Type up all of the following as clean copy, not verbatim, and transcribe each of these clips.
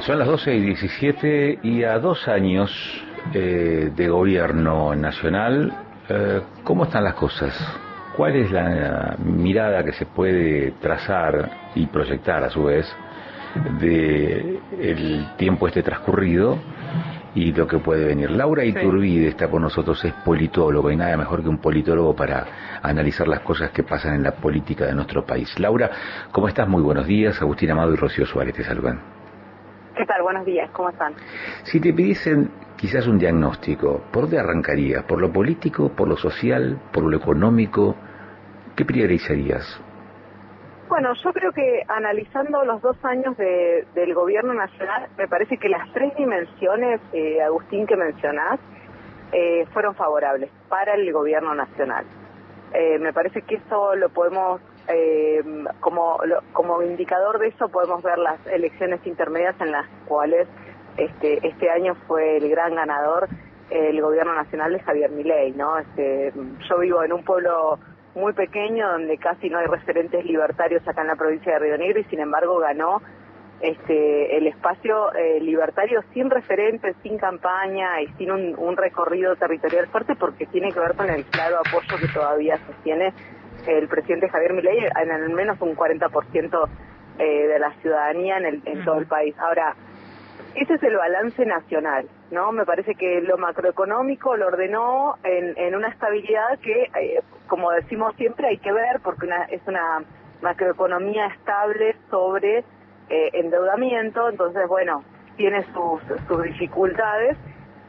Son las 12:17 y a 2 años de gobierno nacional, ¿cómo están las cosas? ¿Cuál es la mirada que se puede trazar y proyectar a su vez de el tiempo transcurrido y lo que puede venir? Laura Iturbide está con nosotros, es politólogo, y nada mejor que un politólogo para analizar las cosas que pasan en la política de nuestro país. Laura, ¿cómo estás? Muy buenos días. Agustín Amado y Rocío Suárez te saludan. ¿Qué tal? Buenos días, ¿cómo están? Si te pidiesen quizás un diagnóstico, ¿por dónde arrancarías? ¿Por lo político, por lo social, por lo económico? ¿Qué priorizarías? Bueno, yo creo que analizando los 2 años del gobierno nacional, me parece que las 3 dimensiones, Agustín, que mencionás, fueron favorables para el gobierno nacional. Me parece que eso lo podemos, como indicador de eso, podemos ver las elecciones intermedias en las cuales este año fue el gran ganador el gobierno nacional de Javier Milei, ¿no? Yo vivo en un pueblo muy pequeño donde casi no hay referentes libertarios acá en la provincia de Río Negro, y sin embargo ganó el espacio libertario sin referentes, sin campaña y sin un recorrido territorial fuerte, porque tiene que ver con el claro apoyo que todavía sostiene el presidente Javier Milei en al menos un 40% de la ciudadanía en todo el país. Ahora, ese es el balance nacional, ¿no? Me parece que lo macroeconómico lo ordenó en una estabilidad que, como decimos siempre, hay que ver, porque es una macroeconomía estable sobre endeudamiento. Entonces, bueno, tiene sus dificultades.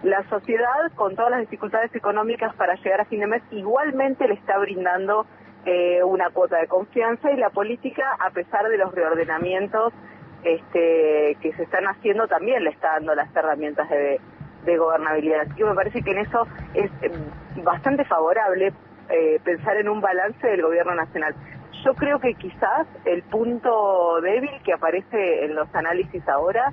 La sociedad, con todas las dificultades económicas para llegar a fin de mes, igualmente le está brindando una cuota de confianza, y la política, a pesar de los reordenamientos que se están haciendo, también le está dando las herramientas de gobernabilidad. Así que me parece que en eso es bastante favorable pensar en un balance del gobierno nacional. Yo creo que quizás el punto débil que aparece en los análisis ahora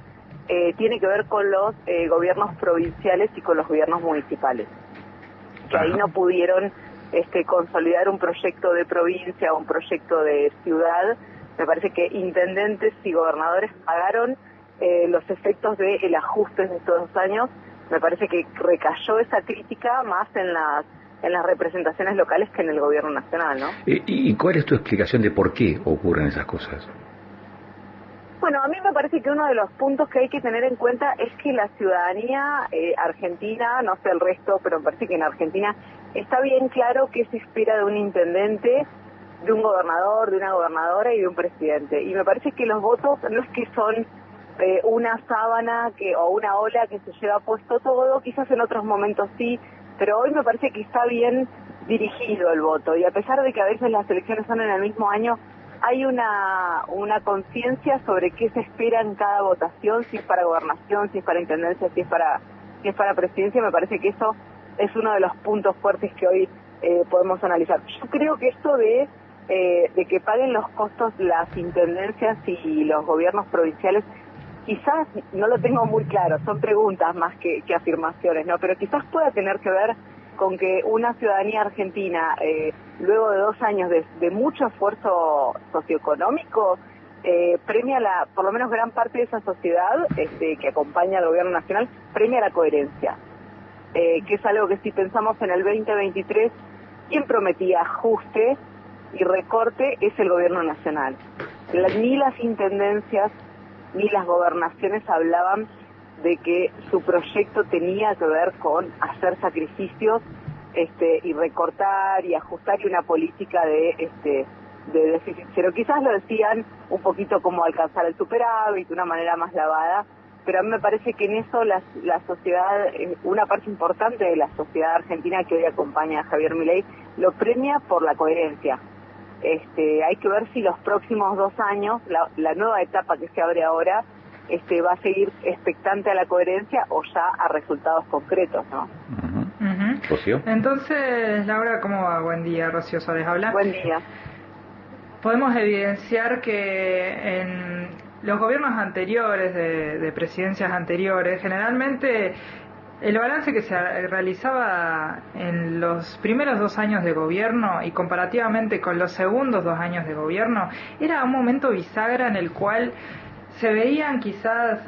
tiene que ver con los gobiernos provinciales y con los gobiernos municipales, que ahí no pudieron consolidar un proyecto de provincia o un proyecto de ciudad. Me parece que intendentes y gobernadores pagaron los efectos del ajuste de estos 2 años. Me parece que recayó esa crítica más en las representaciones locales que en el gobierno nacional, ¿no? ¿Y cuál es tu explicación de por qué ocurren esas cosas? Bueno, a mí me parece que uno de los puntos que hay que tener en cuenta es que la ciudadanía argentina, no sé el resto, pero me parece que en Argentina está bien claro qué se espera de un intendente, de un gobernador, de una gobernadora y de un presidente. Y me parece que los votos no es que son una sábana o una ola que se lleva puesto todo, quizás en otros momentos sí, pero hoy me parece que está bien dirigido el voto. Y a pesar de que a veces las elecciones son en el mismo año, hay una conciencia sobre qué se espera en cada votación, si es para gobernación, si es para intendencia, si es para presidencia. Me parece que eso es uno de los puntos fuertes que hoy podemos analizar. Yo creo que esto de que paguen los costos las intendencias y los gobiernos provinciales, quizás no lo tengo muy claro, son preguntas más que afirmaciones, ¿no? Pero quizás pueda tener que ver con que una ciudadanía argentina, luego de 2 años de mucho esfuerzo socioeconómico, premia por lo menos gran parte de esa sociedad que acompaña al gobierno nacional, premia la coherencia, que es algo que si pensamos en el 2023, quien prometía ajuste y recorte es el gobierno nacional. Ni las intendencias ni las gobernaciones hablaban de que su proyecto tenía que ver con hacer sacrificios y recortar y ajustar, y una política de déficit cero. Quizás lo decían un poquito como alcanzar el superávit, de una manera más lavada, pero a mí me parece que en eso la sociedad, una parte importante de la sociedad argentina que hoy acompaña a Javier Milei, lo premia por la coherencia. Hay que ver si los próximos 2 años, la nueva etapa que se abre ahora, va a seguir expectante a la coherencia o ya a resultados concretos, ¿no? ¿Rocío? Entonces, Laura, ¿cómo va? Buen día, Rocío Suárez habla. Buen día. Podemos evidenciar que en los gobiernos anteriores, de presidencias anteriores, generalmente el balance que se realizaba en los primeros 2 años de gobierno y comparativamente con los segundos 2 años de gobierno era un momento bisagra en el cual se veían quizás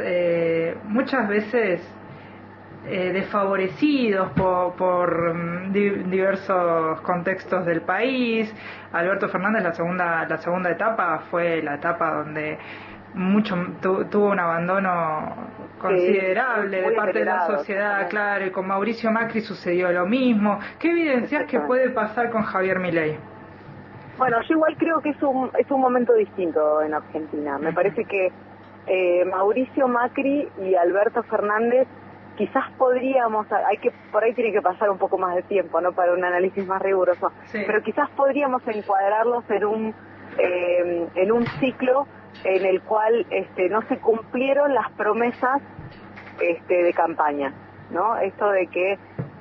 muchas veces desfavorecidos por diversos contextos del país. Alberto Fernández, la segunda etapa fue la etapa donde tuvo un abandono considerable de parte de la sociedad, claro, y con Mauricio Macri sucedió lo mismo. ¿Qué evidencias que puede pasar con Javier Milei? Bueno, yo igual creo que es un momento distinto en Argentina. Me parece que Mauricio Macri y Alberto Fernández quizás podríamos, por ahí tiene que pasar un poco más de tiempo, ¿no?, para un análisis más riguroso, sí, pero quizás podríamos encuadrarlos en un ciclo en el cual no se cumplieron las promesas de campaña, ¿no? Esto de que,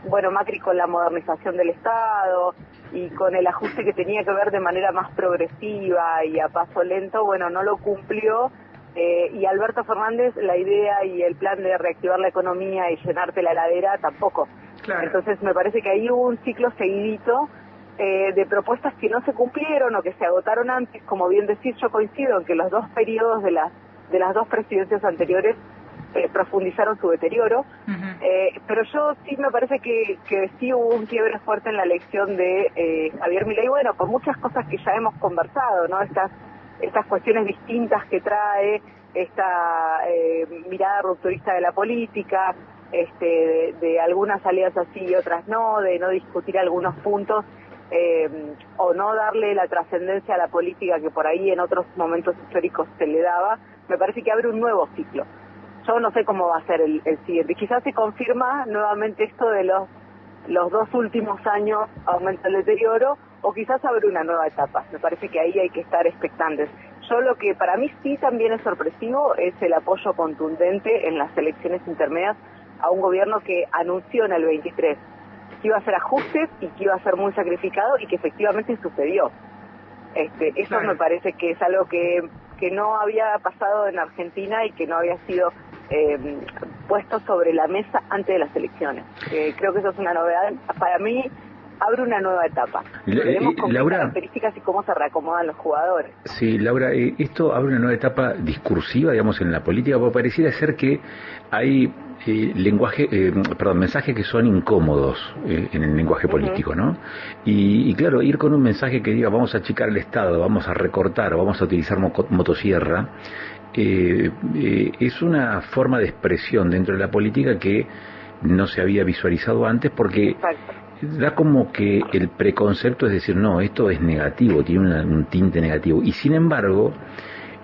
bueno, Macri con la modernización del Estado y con el ajuste que tenía que ver de manera más progresiva y a paso lento, bueno, no lo cumplió. Y Alberto Fernández, la idea y el plan de reactivar la economía y llenarte la heladera tampoco. Claro. Entonces me parece que ahí hubo un ciclo seguidito de propuestas que no se cumplieron o que se agotaron antes. Como bien decís, yo coincido en que los dos periodos de las dos presidencias anteriores profundizaron su deterioro. Pero yo sí me parece que sí hubo un quiebre fuerte en la elección de Javier Milei, bueno, por muchas cosas que ya hemos conversado, ¿no? Estas cuestiones distintas que trae, esta mirada rupturista de la política, de algunas alianzas sí y otras no, de no discutir algunos puntos, o no darle la trascendencia a la política que por ahí en otros momentos históricos se le daba. Me parece que abre un nuevo ciclo. Yo no sé cómo va a ser el siguiente. Quizás se confirma nuevamente esto de los dos últimos años aumenta el deterioro, o quizás abre una nueva etapa. Me parece que ahí hay que estar expectantes. Yo lo que para mí sí también es sorpresivo es el apoyo contundente en las elecciones intermedias a un gobierno que anunció en el 23 que iba a hacer ajustes y que iba a ser muy sacrificado, y que efectivamente sucedió. Eso claro. Me parece que es algo que no había pasado en Argentina y que no había sido puesto sobre la mesa antes de las elecciones. Creo que eso es una novedad. Para mí abre una nueva etapa. Veremos con qué características y cómo se reacomodan los jugadores. Sí, Laura, esto abre una nueva etapa discursiva, digamos, en la política, porque pareciera ser que hay mensajes que son incómodos en el lenguaje político, ¿no? Y claro, ir con un mensaje que diga vamos a achicar el Estado, vamos a recortar, vamos a utilizar motosierra, es una forma de expresión dentro de la política que no se había visualizado antes, porque exacto, da como que el preconcepto es decir, no, esto es negativo, tiene un tinte negativo, y sin embargo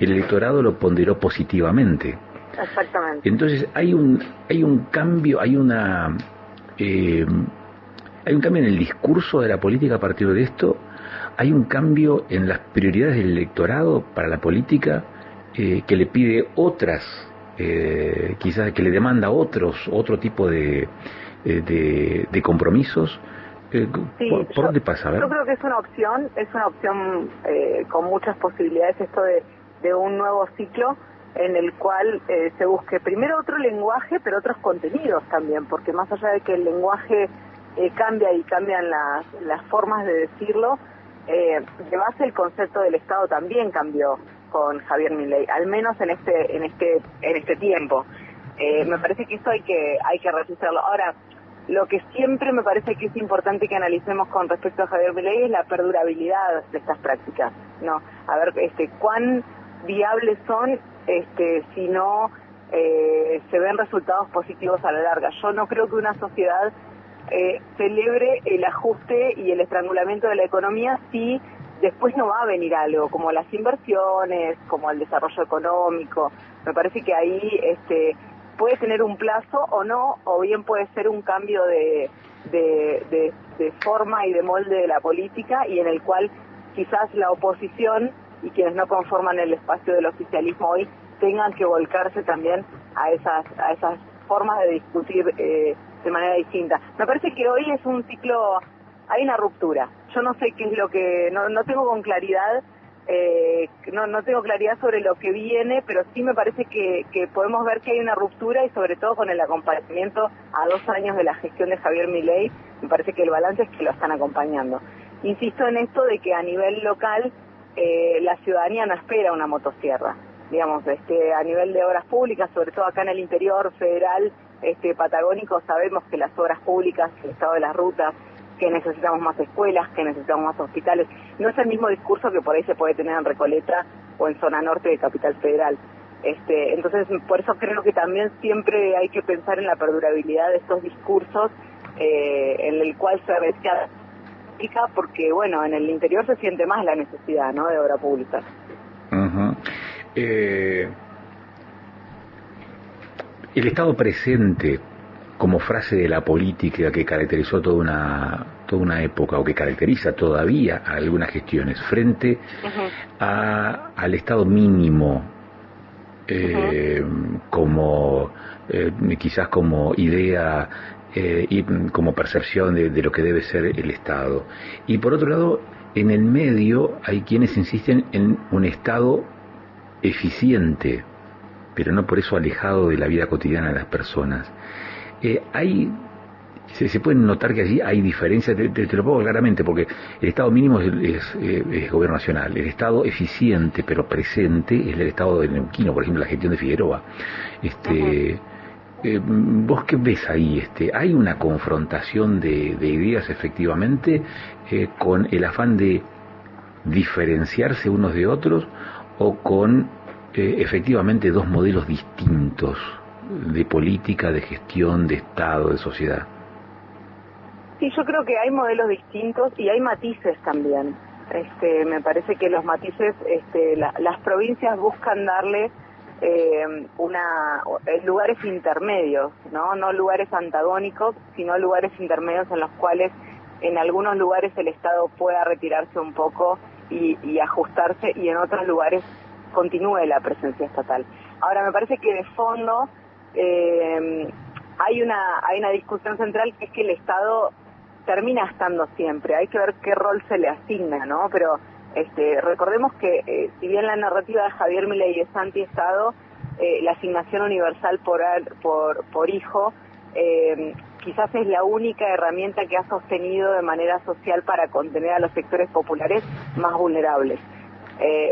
el electorado lo ponderó positivamente. Exactamente. Entonces hay un cambio, hay un cambio en el discurso de la política a partir de esto, hay un cambio en las prioridades del electorado para la política, que le pide otras, quizás que le demanda otro tipo de compromisos. ¿Por dónde pasa? Yo creo que es una opción con muchas posibilidades, esto de un nuevo ciclo en el cual se busque primero otro lenguaje, pero otros contenidos también, porque más allá de que el lenguaje cambia y cambian las formas de decirlo, de base el concepto del Estado también cambió con Javier Milei, al menos en este tiempo. Me parece que eso hay que registrarlo. Ahora, lo que siempre me parece que es importante que analicemos con respecto a Javier Milei es la perdurabilidad de estas prácticas, ¿no? A ver, cuán viables son si no se ven resultados positivos a la larga. Yo no creo que una sociedad celebre el ajuste y el estrangulamiento de la economía si después no va a venir algo, como las inversiones, como el desarrollo económico. Me parece que ahí puede tener un plazo o no, o bien puede ser un cambio de forma y de molde de la política, y en el cual quizás la oposición y quienes no conforman el espacio del oficialismo hoy tengan que volcarse también a esas formas de discutir de manera distinta. Me parece que hoy es un ciclo, hay una ruptura. Yo no sé qué es lo que, no tengo con claridad, no tengo claridad sobre lo que viene, pero sí me parece que podemos ver que hay una ruptura, y sobre todo con el acompañamiento a 2 años de la gestión de Javier Milei, me parece que el balance es que lo están acompañando. Insisto en esto de que a nivel local la ciudadanía no espera una motosierra. digamos, a nivel de obras públicas, sobre todo acá en el interior federal, patagónico, sabemos que las obras públicas, el estado de las rutas, que necesitamos más escuelas, que necesitamos más hospitales, no es el mismo discurso que por ahí se puede tener en Recoleta o en zona norte de Capital Federal. Entonces, por eso creo que también siempre hay que pensar en la perdurabilidad de estos discursos, en el cual se rechaza, porque, bueno, en el interior se siente más la necesidad, ¿no?, de obra pública. Uh-huh. El Estado presente como frase de la política que caracterizó toda una época, o que caracteriza todavía a algunas gestiones, frente al Estado mínimo, como quizás como idea y como percepción de lo que debe ser el Estado. Y por otro lado, en el medio hay quienes insisten en un Estado eficiente, pero no por eso alejado de la vida cotidiana de las personas. Se pueden notar que allí hay diferencias, te lo pongo claramente, porque el Estado mínimo es gobierno nacional, el Estado eficiente pero presente es el Estado de Neuquino, por ejemplo, la gestión de Figueroa. ¿Vos qué ves ahí? ¿Hay una confrontación de ideas efectivamente con el afán de diferenciarse unos de otros, o con efectivamente dos modelos distintos de política, de gestión, de Estado, de sociedad? Sí, yo creo que hay modelos distintos y hay matices también. Me parece que los matices, las provincias buscan darle lugares intermedios, no lugares antagónicos, sino lugares intermedios en los cuales en algunos lugares el Estado pueda retirarse un poco y ajustarse, y en otros lugares continúe la presencia estatal. Ahora, me parece que de fondo hay una discusión central, que es que el Estado termina estando siempre, hay que ver qué rol se le asigna, ¿no? Pero recordemos que si bien la narrativa de Javier Milei es anti-Estado, la asignación universal por hijo quizás es la única herramienta que ha sostenido de manera social para contener a los sectores populares más vulnerables.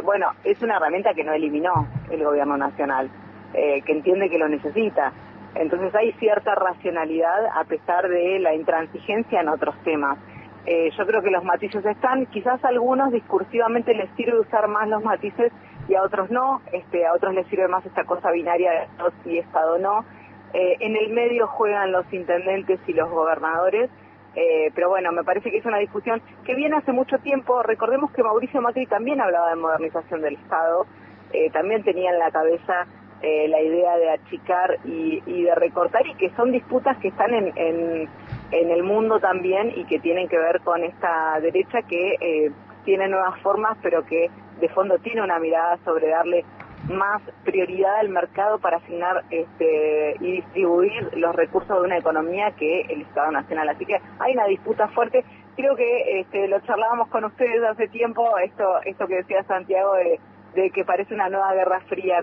Bueno, es una herramienta que no eliminó el gobierno nacional, que entiende que lo necesita. Entonces hay cierta racionalidad a pesar de la intransigencia en otros temas. Yo creo que los matices están, quizás a algunos discursivamente les sirve usar más los matices y a otros no, a otros les sirve más esta cosa binaria de Estado sí, Estado no. En el medio juegan los intendentes y los gobernadores, pero bueno, me parece que es una discusión que viene hace mucho tiempo. Recordemos que Mauricio Macri también hablaba de modernización del Estado, también tenía en la cabeza la idea de achicar y de recortar, y que son disputas que están en el mundo también, y que tienen que ver con esta derecha que tiene nuevas formas, pero que de fondo tiene una mirada sobre darle más prioridad al mercado para asignar y distribuir los recursos de una economía que el Estado Nacional. Así que hay una disputa fuerte. Creo que lo charlábamos con ustedes hace tiempo, esto que decía Santiago de que parece una nueva guerra fría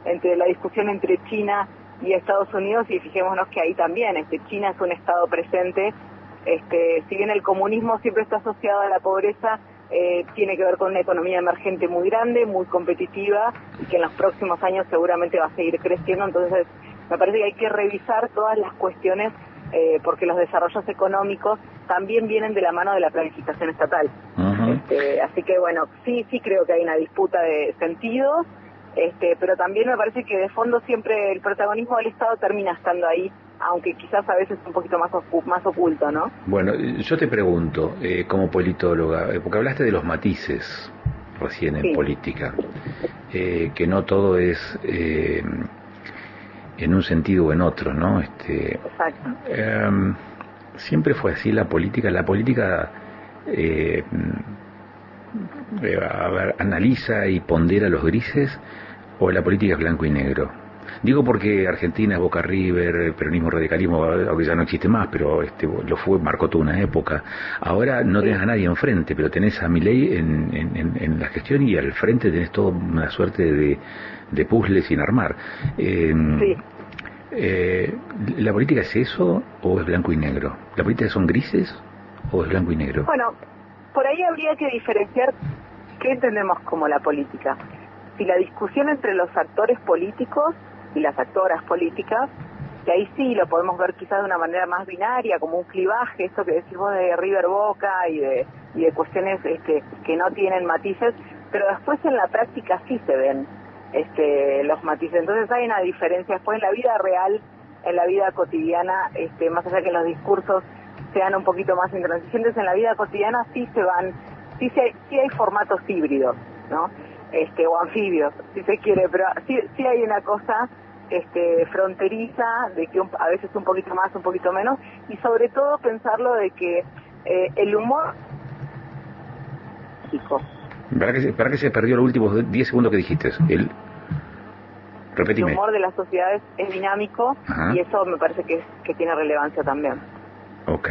entre la discusión entre China y Estados Unidos, y fijémonos que ahí también China es un Estado presente. Si bien el comunismo siempre está asociado a la pobreza, tiene que ver con una economía emergente muy grande, muy competitiva, y que en los próximos años seguramente va a seguir creciendo. Entonces me parece que hay que revisar todas las cuestiones, porque los desarrollos económicos también vienen de la mano de la planificación estatal. Así que bueno, sí creo que hay una disputa de sentidos, pero también me parece que de fondo siempre el protagonismo del Estado termina estando ahí, aunque quizás a veces un poquito más oculto, ¿no? Bueno, yo te pregunto, como politóloga, porque hablaste de los matices recién en política, que no todo es en un sentido o en otro, ¿no? Exacto. Siempre fue así la política. La política analiza y pondera los grises, o la política es blanco y negro. Digo porque Argentina es Boca River, peronismo, radicalismo, aunque ya no existe más, pero lo fue, marcó toda una época. Ahora no tenés a nadie enfrente, pero tenés a Milei en la gestión, y al frente tenés toda una suerte de puzzle sin armar. ¿La política es eso o es blanco y negro? ¿La política son grises o es blanco y negro? Bueno, por ahí habría que diferenciar qué entendemos como la política. si la discusión entre los actores políticos y las actoras políticas, que ahí sí lo podemos ver quizás de una manera más binaria, como un clivaje, eso que decís vos de River Boca y de cuestiones que no tienen matices, pero después en la práctica sí se ven los matices. Entonces hay una diferencia después en la vida real, en la vida cotidiana, más allá que en los discursos sean un poquito más intransigentes, en la vida cotidiana sí se van, sí hay formatos híbridos, ¿no? O anfibios, si se quiere, pero sí hay una cosa fronteriza, de que a veces un poquito más, un poquito menos, y sobre todo pensarlo de que el humor ¿Para qué se perdió los últimos 10 segundos que dijiste? Repetime. El humor de las sociedades es dinámico. Ajá. Y eso me parece que tiene relevancia también. Ok.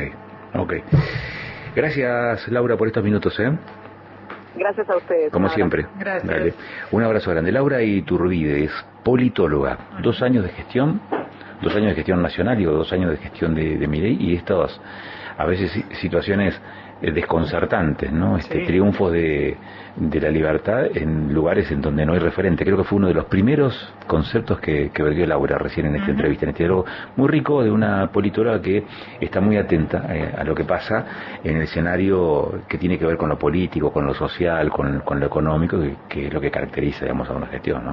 Gracias, Laura, por estos minutos, Gracias a ustedes. Como siempre. Gracias. Dale. Un abrazo grande. Laura Iturbide es politóloga. 2 años de gestión, 2 años de gestión nacional y 2 años de gestión de Milei, y estas a veces situaciones desconcertantes, ¿no? Sí. Triunfos de la libertad en lugares en donde no hay referente. Creo que fue uno de los primeros conceptos que vertió Laura recién en esta entrevista, en este diálogo muy rico de una politóloga que está muy atenta a lo que pasa en el escenario que tiene que ver con lo político, con lo social, con lo económico, que es lo que caracteriza, digamos, a una gestión, ¿no?